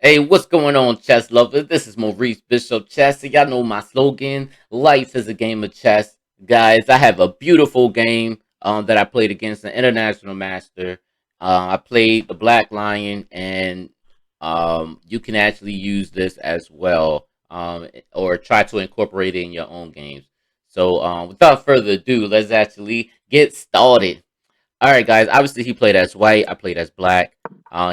Hey, what's going on, chess lovers? This is Maurice Bishop Chess. And y'all know my slogan: life is a game of chess. Guys, I have a beautiful game that I played against an international master. I played the Black Lion, and you can actually use this as well, or try to incorporate it in your own games. So, without further ado, let's actually get started. All right, guys. Obviously, he played as white. I played as black.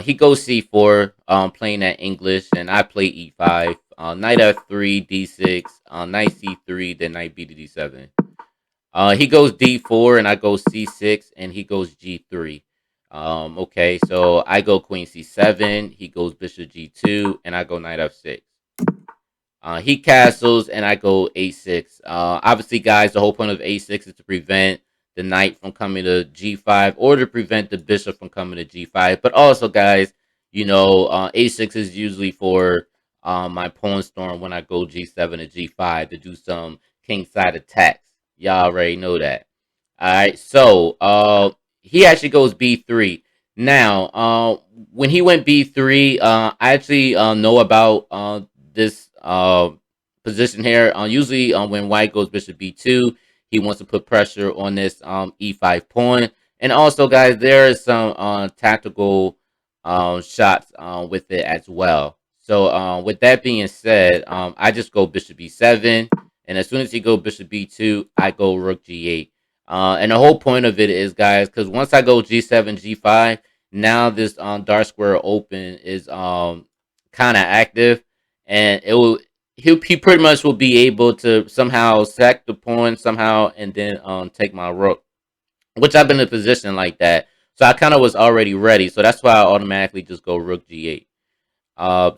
He goes c4, playing that English, and I play e5. Knight f3, d6, knight c3, then knight b to d7. He goes d4, and I go c6, and he goes g3. Okay, so I go queen c7. He goes bishop g2, and I go knight f6. He castles, and I go a6. Obviously, guys, the whole point of a6 is to prevent the knight from coming to g5 or to prevent the bishop from coming to g5. But also, guys, a6 is usually for my pawn storm when I go g7 to g5 to do some kingside attacks. Y'all already know that. All right, so he actually goes b3. Now, when he went b3, I actually know about this position here. Usually, when white goes bishop b2, he wants to put pressure on this e5 pawn. And also, guys, there is some tactical shots with it as well. So, with that being said, I just go bishop b7, and as soon as he go bishop b2, I go rook g8. And the whole point of it is, guys, because once I go g7, g5, now this dark square open is kind of active, and he pretty much will be able to somehow sack the pawn somehow, and then take my rook, which I've been in a position like that. So I kind of was already ready. So that's why I automatically just go rook g8.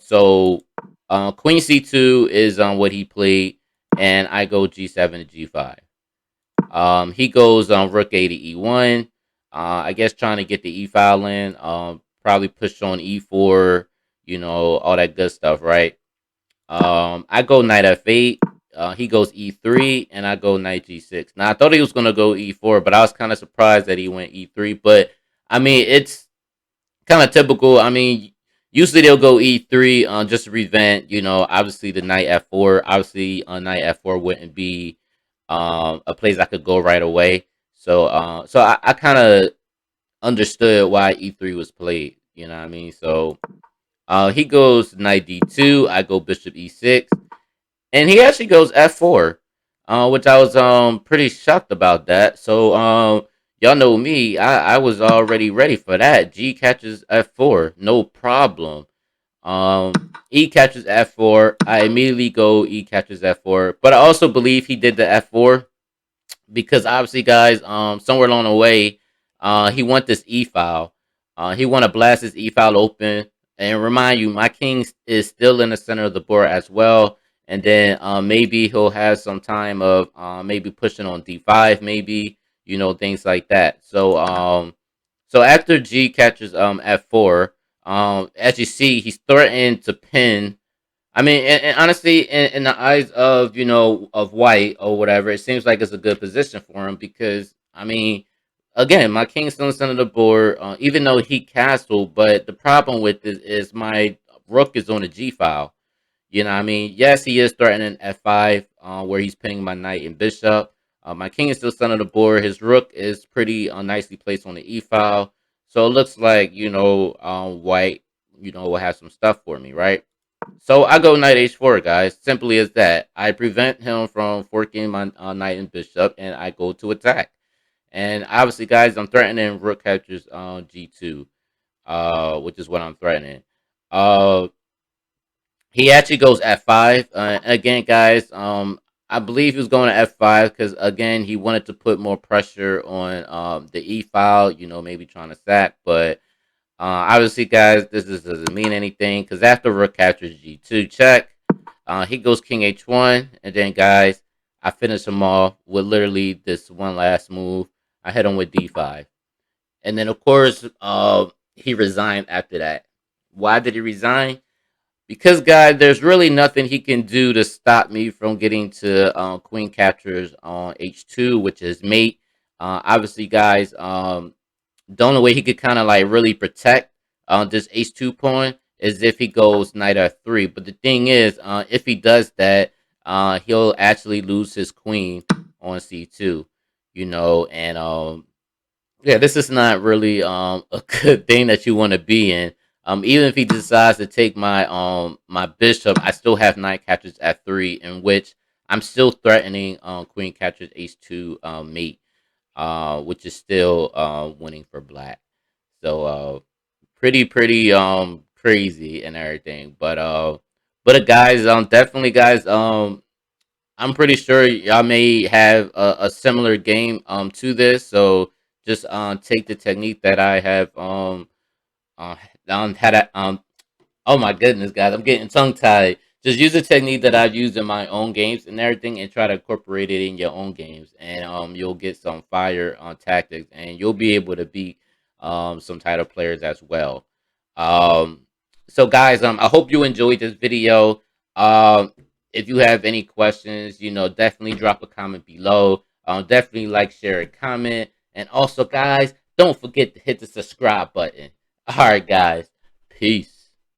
So queen c2 is what he played, and I go g7 to g5. He goes rook a to e1. I guess trying to get the e file in. Probably push on e4. All that good stuff, right? I go knight f8. He goes e3, and I go knight g6. Now I thought he was gonna go e4, but I was kind of surprised that he went e3. But I mean, it's kind of typical. I mean, usually they'll go e3 just to prevent, obviously the knight f4. Obviously, knight f4 wouldn't be a place I could go right away. So I kind of understood why e3 was played. You know what I mean? So he goes knight d2. I go bishop e6, and he actually goes f4, which I was pretty shocked about that. So y'all know me, I was already ready for that. G catches f4, no problem. E catches f4. I immediately go E catches f4, but I also believe he did the f4 because obviously, guys, somewhere along the way, he want this e file. He want to blast his e file open, and remind you, my king is still in the center of the board as well. And then maybe he'll have some time of maybe pushing on d5, maybe, things like that. So after G catches f4, as you see, he's threatened to pin. I mean, and honestly, in the eyes of of white or whatever, it seems like it's a good position for him because I mean, again, my king's still in the center of the board, even though he castled. But the problem with this is my rook is on the G file. You know what I mean? Yes, he is threatening f5, where he's pinning my knight and bishop. My king is still center of the board. His rook is pretty nicely placed on the e file. So it looks like white will have some stuff for me, right? So I go knight h4, guys. Simply as that. I prevent him from forking my knight and bishop, and I go to attack. And obviously, guys, I'm threatening rook captures g2, which is what I'm threatening. Uh, he actually goes f5. Again, guys, I believe he was going to f5 because again he wanted to put more pressure on the e file. Maybe trying to sack, but obviously, guys, doesn't mean anything because after rook captures g2 check, he goes king h1, and then, guys, I finish him off with literally this one last move. I hit him with d5, and then of course, he resigned after that. Why did he resign? Because, guys, there's really nothing he can do to stop me from getting to queen captures on h2, which is mate. Obviously, guys, the only way he could kind of like really protect this h2 pawn is if he goes knight f3. But the thing is, if he does that, he'll actually lose his queen on c2. You know, and yeah, this is not really a good thing that you want to be in. Even if he decides to take my bishop, I still have knight captures f3, in which I'm still threatening queen captures h2 mate, which is still winning for black. So pretty crazy and everything. But guys, definitely guys, I'm pretty sure y'all may have a similar game to this. So just take the technique that I have uh had oh my goodness, guys, I'm getting tongue tied. Just use the technique that I've used in my own games and everything, and try to incorporate it in your own games, and you'll get some fire on tactics, and you'll be able to beat some title players as well. Um, so guys, I hope you enjoyed this video. If you have any questions, you know, definitely drop a comment below. Definitely like, share, and comment, and also, guys, don't forget to hit the subscribe button. All right, guys, peace.